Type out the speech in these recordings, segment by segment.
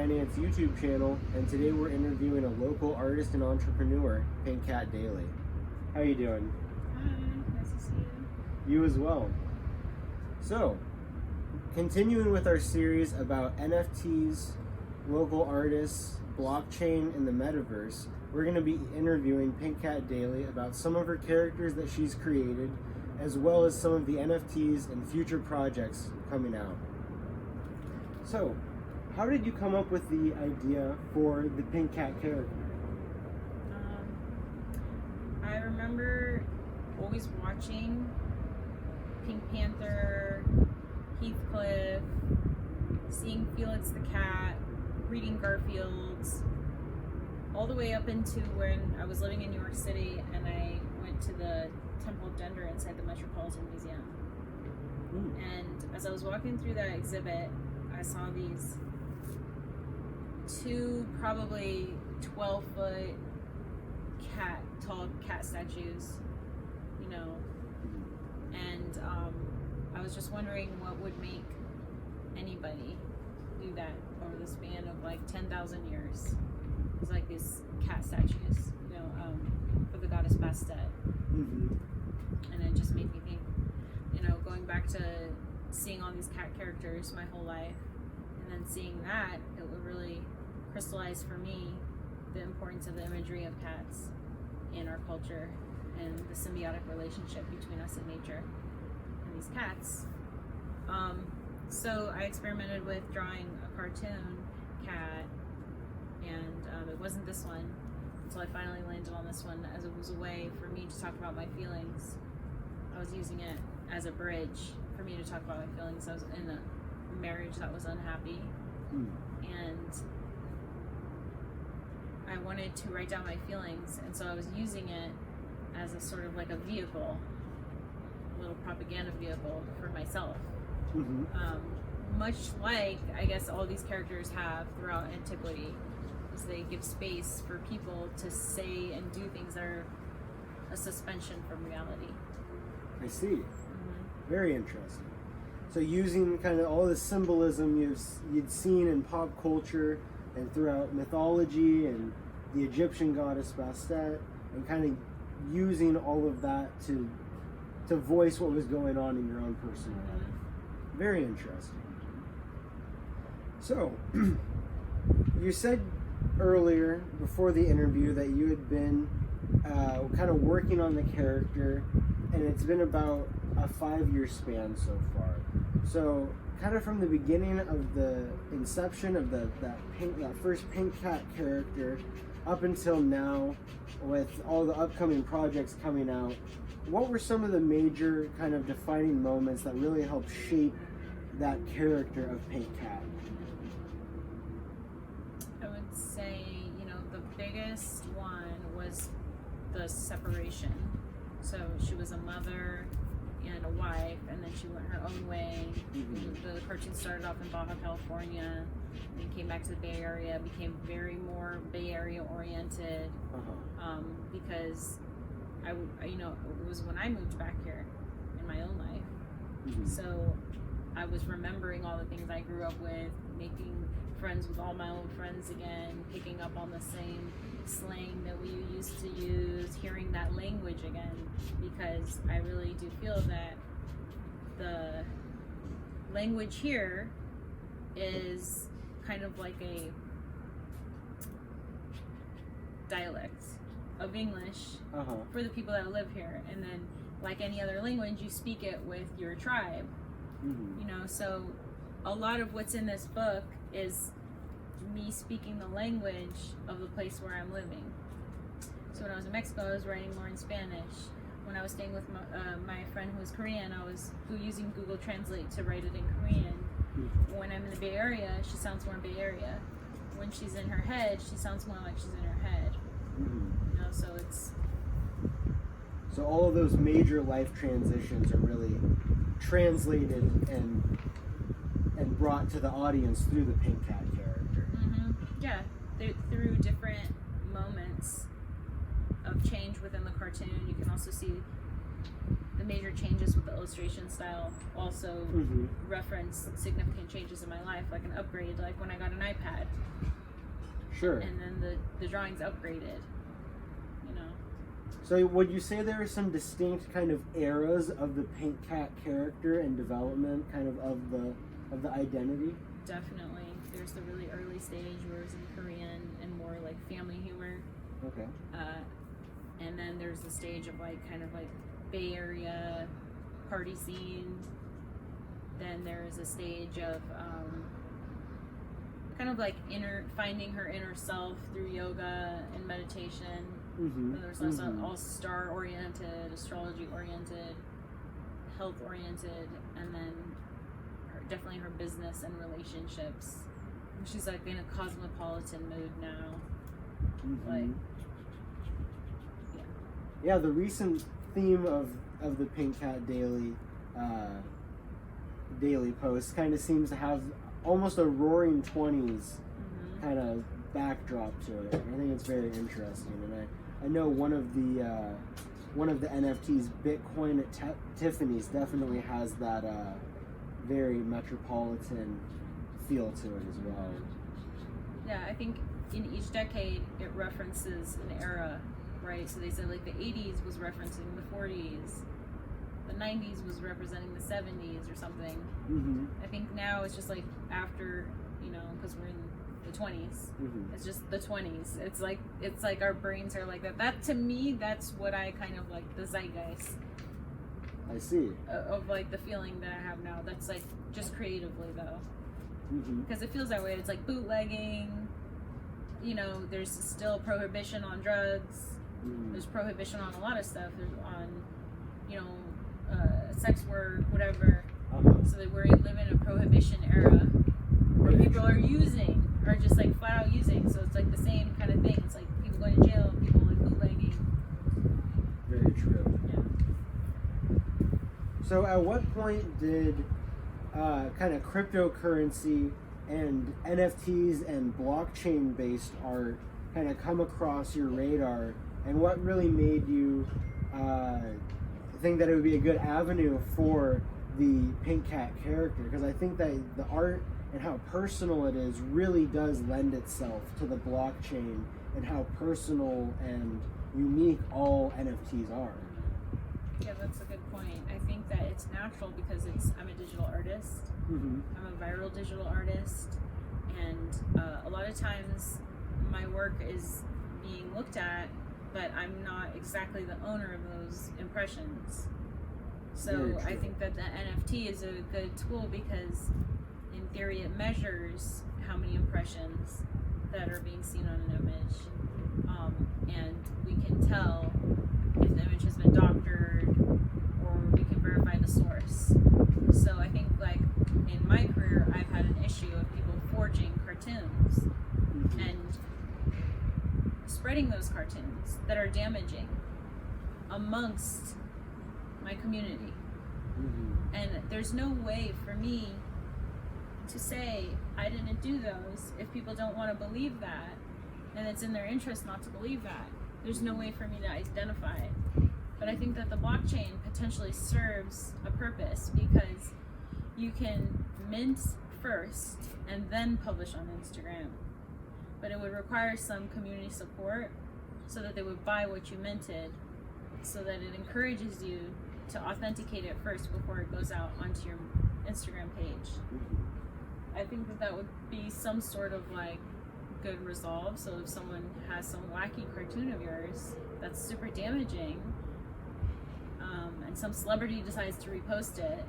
finance YouTube channel, and today we're interviewing a local artist and entrepreneur, PINKCATDAILY. How are you doing? Hi, nice to see you. You as well. So, continuing with our series about NFTs, local artists, blockchain, and the metaverse, we're going to be interviewing PINKCATDAILY about some of her characters that she's created, as well as some of the NFTs and future projects coming out. So, how did you come up with the idea for the Pink Cat character? I remember always watching Pink Panther, Heathcliff, seeing Felix the Cat, reading Garfield's, all the way up into when I was living in New York City and I went to the Temple of Gender inside the Metropolitan Museum. And as I was walking through that exhibit, I saw these two probably 12-foot tall cat statues, you know, and I was just wondering what would make anybody do that over the span of like 10,000 years. It's like these cat statues, you know, for the goddess Bastet. And it just made me think, you know, going back to seeing all these cat characters my whole life, and then seeing that, it would really crystallize for me the importance of the imagery of cats in our culture and the symbiotic relationship between us and nature and these cats. So I experimented with drawing a cartoon cat, and it wasn't this one until I finally landed on this one, as it was a way for me to talk about my feelings. I was using it as a bridge for me to talk about my feelings. I was in a marriage that was unhappy, and I wanted to write down my feelings, and so I was using it as a sort of like a vehicle, a little propaganda vehicle for myself. Much like, I guess, all these characters have throughout antiquity, is they give space for people to say and do things that are a suspension from reality. I see. Very interesting. So using kind of all the symbolism you'd seen in pop culture and throughout mythology and the Egyptian goddess Bastet, and kind of using all of that to voice what was going on in your own personal life. Very interesting. So, you said earlier before the interview that you had been kind of working on the character, and it's been about a 5-year span so far. So, kind of from the beginning of the inception of that first Pink Cat character up until now, with all the upcoming projects coming out, what were some of the major kind of defining moments that really helped shape that character of Pink Cat? I would say, you know, the biggest one was the separation. So she was a mother and a wife, and then she went her own way. The cartoon started off in Baja California, and came back to the Bay Area, became very more Bay Area oriented, because you know, it was when I moved back here in my own life. So I was remembering all the things I grew up with, making friends with all my old friends again, picking up on the same slang that we used to use, hearing that language again, because I really do feel that the language here is kind of like a dialect of English for the people that live here, and then like any other language, you speak it with your tribe. You know, so a lot of what's in this book is me speaking the language of the place where I'm living. So when I was in Mexico, I was writing more in Spanish. When I was staying with my friend who was Korean, I was using Google Translate to write it in Korean. When I'm in the Bay Area, she sounds more Bay Area. When she's in her head, she sounds more like she's in her head. You know, so it's... So all of those major life transitions are really translated and brought to the audience through the Pink Cat character. Yeah, through different moments of change within the cartoon. You can also see the major changes with the illustration style also reference significant changes in my life, like an upgrade, like when I got an iPad. Sure. And then the drawing's upgraded. You know. So would you say there are some distinct kind of eras of the Pink Cat character and development, kind of the identity? Definitely. There's the really early stage where it was in Korean and more like family humor. Okay. And then there's the stage of like kind of like Bay Area party scene. Then there's a stage of kind of like finding her inner self through yoga and meditation. Mm-hmm. And there's also all star oriented, astrology oriented, health oriented, and then definitely her business and relationships. She's like in a cosmopolitan mood now. Mm-hmm. Like, yeah, the recent theme of the Pink Cat Daily daily post kind of seems to have almost a roaring 20s kind of backdrop to it. I think it's very interesting, and I know one of the NFTs, Bitcoin at Tiffany's, definitely has that very metropolitan feel to it as well. Yeah, I think in each decade it references an era, right? So they said like the 80s was referencing the 40s, the 90s was representing the 70s or something. Mm-hmm. I think now it's just like after, you know, because we're in the 20s. Mm-hmm. It's just the 20s. It's like our brains are like that. That to me, that's what I kind of like, the zeitgeist. I see. Of like the feeling that I have now. That's like just creatively though, Mm-hmm. because it feels that way. It's like bootlegging. You know, there's still prohibition on drugs. Mm-hmm. There's prohibition on a lot of stuff. There's on, you know, sex work, whatever. So that we live in a prohibition era where people are just like flat out using. So it's like the same kind of thing. It's like people going to jail, people like bootlegging. Very true. Yeah. So at what point did kind of cryptocurrency and NFTs and blockchain based art kind of come across your radar, and what really made you think that it would be a good avenue for the Pink Cat character? Because I think that the art and how personal it is really does lend itself to the blockchain and how personal and unique all NFTs are. Yeah, that's a good point. I think that it's natural because I'm a digital artist. Mm-hmm. I'm a viral digital artist, and a lot of times my work is being looked at, but I'm not exactly the owner of those impressions. So I think that the NFT is a good tool because in theory it measures how many impressions that are being seen on an image, and we can tell if the image has been doctored, or we can verify the source. So I think like in my career I've had an issue of people forging cartoons and spreading those cartoons that are damaging amongst my community. Mm-hmm. And there's no way for me to say I didn't do those if people don't want to believe that, and it's in their interest not to believe that. There's no way for me to identify it. But I think that the blockchain potentially serves a purpose because you can mint first and then publish on Instagram. But it would require some community support so that they would buy what you minted, so that it encourages you to authenticate it first before it goes out onto your Instagram page. I think that would be some sort of like good resolve. So if someone has some wacky cartoon of yours that's super damaging, and some celebrity decides to repost it,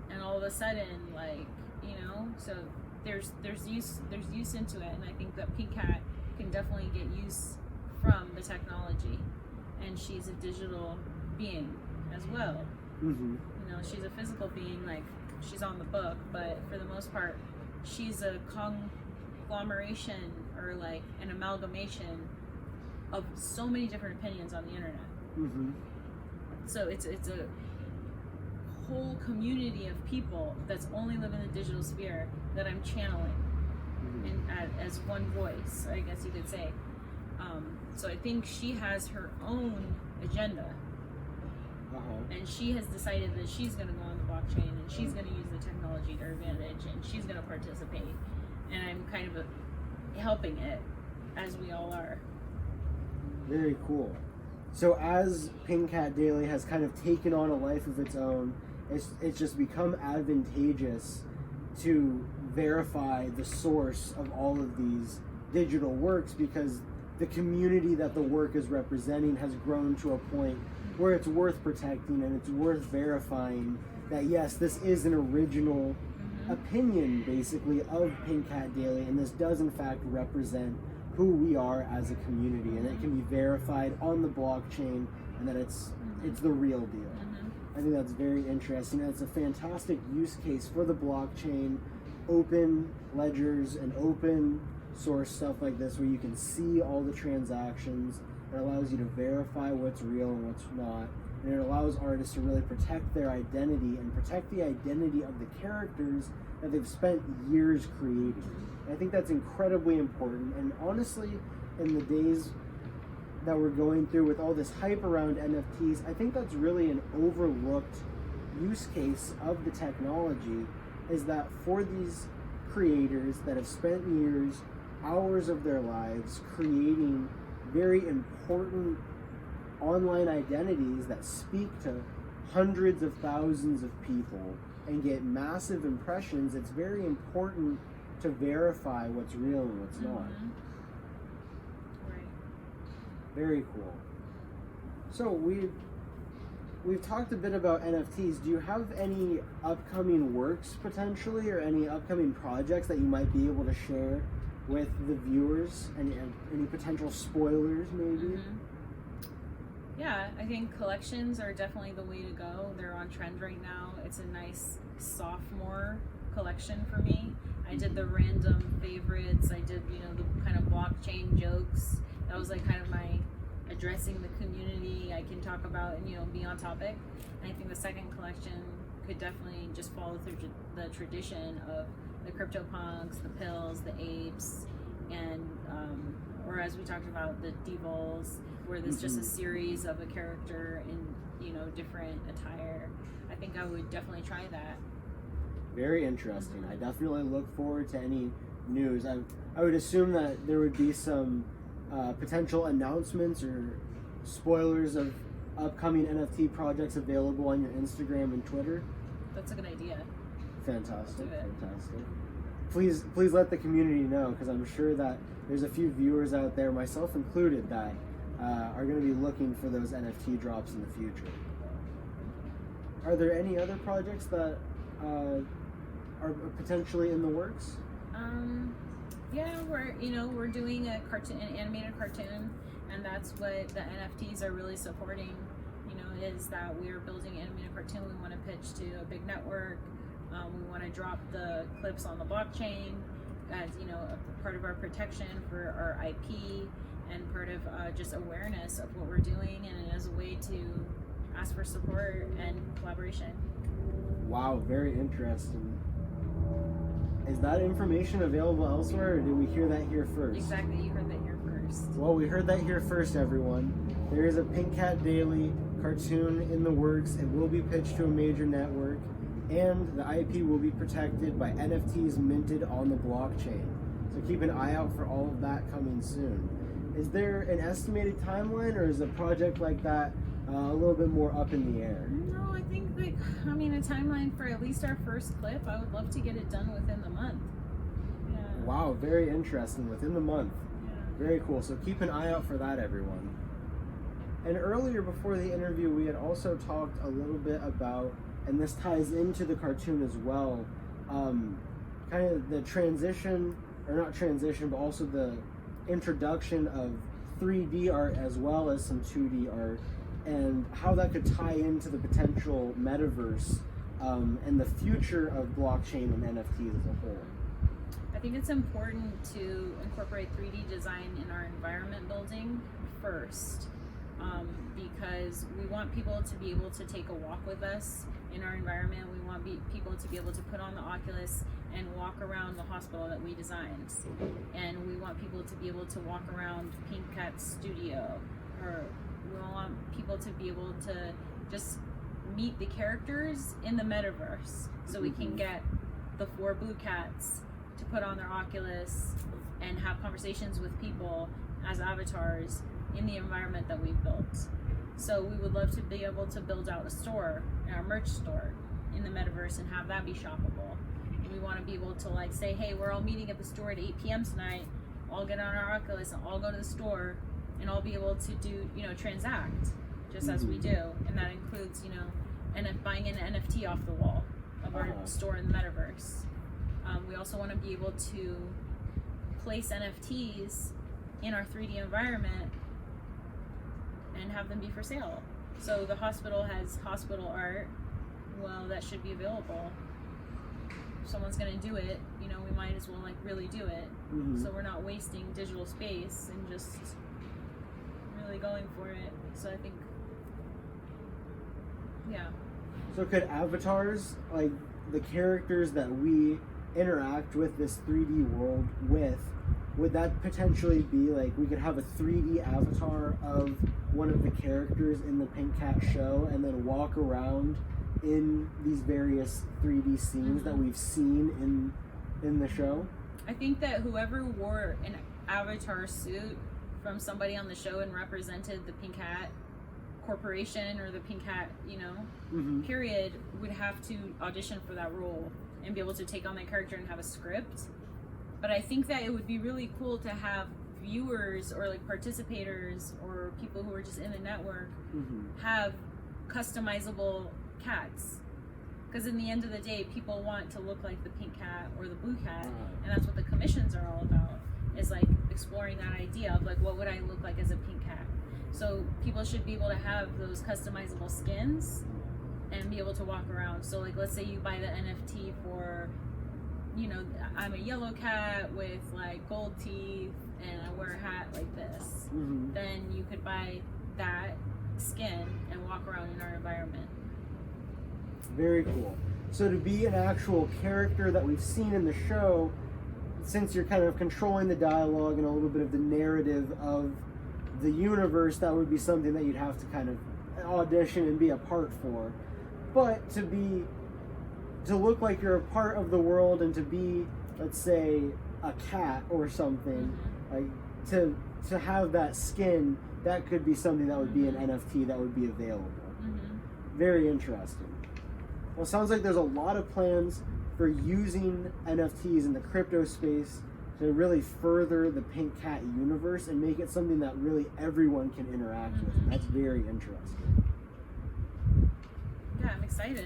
and all of a sudden, like, you know, so there's use into it, and I think that Pink Cat can definitely get use from the technology, and she's a digital being as well. Mm-hmm. You know, she's a physical being, like she's on the book, but for the most part, she's a conglomeration or like an amalgamation of so many different opinions on the internet. Mm-hmm. So it's a whole community of people that's only live in the digital sphere that I'm channeling as one voice, I guess you could say. So I think she has her own agenda, and she has decided that she's going to go on the blockchain and she's going to use the technology to her advantage and she's going to participate. And I'm kind of helping it, as we all are. Very cool. So as Pink Cat Daily has kind of taken on a life of its own, it's just become advantageous to verify the source of all of these digital works, because the community that the work is representing has grown to a point where it's worth protecting and it's worth verifying that yes, this is an original opinion basically of Pink Cat Daily, and this does in fact represent who we are as a community, and it can be verified on the blockchain, and that it's the real deal. I think that's very interesting. It's a fantastic use case for the blockchain, open ledgers and open source stuff like this, where you can see all the transactions. It allows you to verify what's real and what's not, and it allows artists to really protect their identity and protect the identity of the characters that they've spent years creating. And I think that's incredibly important, and honestly, in the days that we're going through with all this hype around NFTs, I think that's really an overlooked use case of the technology, is that for these creators that have spent years, hours of their lives creating very important online identities that speak to hundreds of thousands of people and get massive impressions, it's very important to verify what's real and what's not. Right. Very cool. So we've talked a bit about NFTs. Do you have any upcoming works potentially, or any upcoming projects that you might be able to share with the viewers? Any potential spoilers maybe? Yeah, I think collections are definitely the way to go. They're on trend right now. It's a nice sophomore collection for me. I did the random favorites. I did, the kind of blockchain jokes. That was like kind of my addressing the community. I can talk about and be on topic. And I think the second collection could definitely just follow through the tradition of the CryptoPunks, the Pills, the Apes, and or as we talked about, the Devols, where there's just a series of a character in different attire. I think I would definitely try that. Very interesting. I definitely look forward to any news. I would assume that there would be some potential announcements or spoilers of upcoming NFT projects available on your Instagram and Twitter. That's a good idea. Fantastic. Please let the community know, because I'm sure that there's a few viewers out there, myself included, that are going to be looking for those NFT drops in the future. Are there any other projects that are potentially in the works? Yeah, we're doing an animated cartoon, and that's what the NFTs are really supporting. Is that we're building an animated cartoon. We want to pitch to a big network. We want to drop the clips on the blockchain as a part of our protection for our IP, and part of just awareness of what we're doing, and as a way to ask for support and collaboration. Wow, very interesting. Is that information available elsewhere, or did we hear that here first? Exactly, you heard that here first. Well, we heard that here first, everyone. There is a Pink Cat Daily cartoon in the works. It will be pitched to a major network, and the IP will be protected by NFTs minted on the blockchain. So keep an eye out for all of that coming soon. Is there an estimated timeline, or is a project like that a little bit more up in the air? No, I think a timeline for at least our first clip, I would love to get it done within the month. Yeah. Wow, very interesting. Within the month. Yeah. Very cool. So keep an eye out for that, everyone. And earlier before the interview, we had also talked a little bit about, and this ties into the cartoon as well, kind of the transition, or not transition, but also the introduction of 3D art as well as some 2D art, and how that could tie into the potential metaverse and the future of blockchain and NFTs as a whole. I think it's important to incorporate 3D design in our environment building first, because we want people to be able to take a walk with us in our environment. We want people to be able to put on the Oculus and walk around the hospital that we designed, and we want people to be able to walk around Pink Cat's studio, or we want people to be able to just meet the characters in the metaverse, so we can get the 4 blue cats to put on their Oculus and have conversations with people as avatars in the environment that we've built. So we would love to be able to build out a store, our merch store in the metaverse, and have that be shoppable. And we want to be able to like say, hey, we're all meeting at the store at 8 p.m. tonight, all get on our Oculus and all go to the store and all be able to do, transact just as we do. And that includes, buying an NFT off the wall of our store in the metaverse. We also want to be able to place NFTs in our 3D environment and have them be for sale. So the hospital has hospital art. Well, that should be available. If someone's gonna do it, we might as well like really do it. So we're not wasting digital space and just really going for it. So I think, yeah. So could avatars, like the characters that we interact with this 3D world with, would that potentially be like we could have a 3D avatar of one of the characters in the Pink Cat show and then walk around in these various 3D scenes that we've seen in the show? I think that whoever wore an avatar suit from somebody on the show and represented the Pink Cat Corporation or the Pink Cat, period, would have to audition for that role and be able to take on that character and have a script. But I think that it would be really cool to have viewers or like participators or people who are just in the network have customizable cats. Because in the end of the day, people want to look like the pink cat or the blue cat, and that's what the commissions are all about, is like exploring that idea of like, what would I look like as a pink cat? So people should be able to have those customizable skins and be able to walk around. So like, let's say you buy the NFT for, I'm a yellow cat with like gold teeth and I wear a hat like this. Then you could buy that skin and walk around in our environment. Very cool. So to be an actual character that we've seen in the show, since you're kind of controlling the dialogue and a little bit of the narrative of the universe, that would be something that you'd have to kind of audition and be a part for. But to look like you're a part of the world and to be, let's say, a cat or something, like to have that skin, that could be something that would be an NFT that would be available. Very interesting. Well, it sounds like there's a lot of plans for using NFTs in the crypto space to really further the Pink Cat universe and make it something that really everyone can interact with. And that's very interesting. Yeah, I'm excited.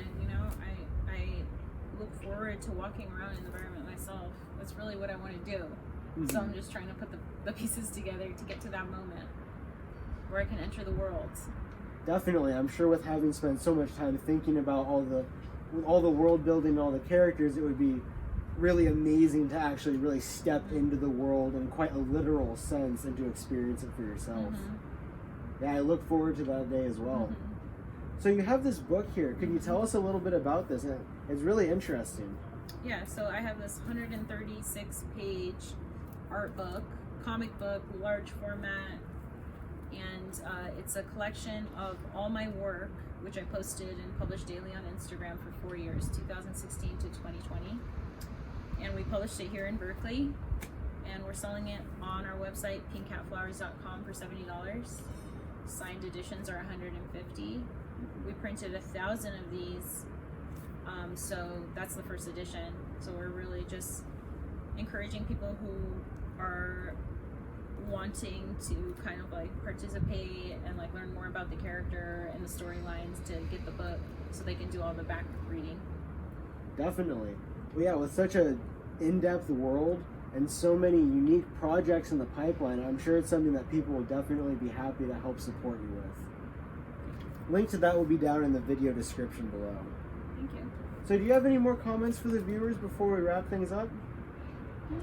I look forward to walking around in the environment myself. That's really what I want to do. So I'm just trying to put the pieces together to get to that moment where I can enter the world. Definitely. I'm sure with having spent so much time thinking about all the world building and all the characters, it would be really amazing to actually really step into the world in quite a literal sense and to experience it for yourself. Yeah, I look forward to that day as well. So you have this book here. Could you tell us a little bit about this? It's really interesting. Yeah, so I have this 136-page art book, comic book, large format, and it's a collection of all my work, which I posted and published daily on Instagram for 4 years, 2016 to 2020. And we published it here in Berkeley, and we're selling it on our website, pinkcatflowers.com, for $70. Signed editions are $150. We printed 1,000 of these, so that's the first edition. So we're really just encouraging people who are wanting to kind of like participate and like learn more about the character and the storylines to get the book so they can do all the back reading. Definitely. Well, yeah, with such a in-depth world and so many unique projects in the pipeline, I'm sure it's something that people will definitely be happy to help support you with. Link to that will be down in the video description below. Thank you. So do you have any more comments for the viewers before we wrap things up? No,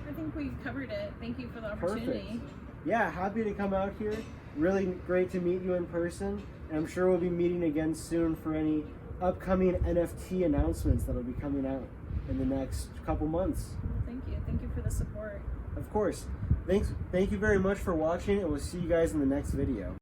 I think we covered it. Thank you for the opportunity. Perfect. Yeah, happy to come out here. Really great to meet you in person. And I'm sure we'll be meeting again soon for any upcoming NFT announcements that'll be coming out in the next couple months. Thank you. Thank you for the support. Of course. Thank you very much for watching, and we'll see you guys in the next video.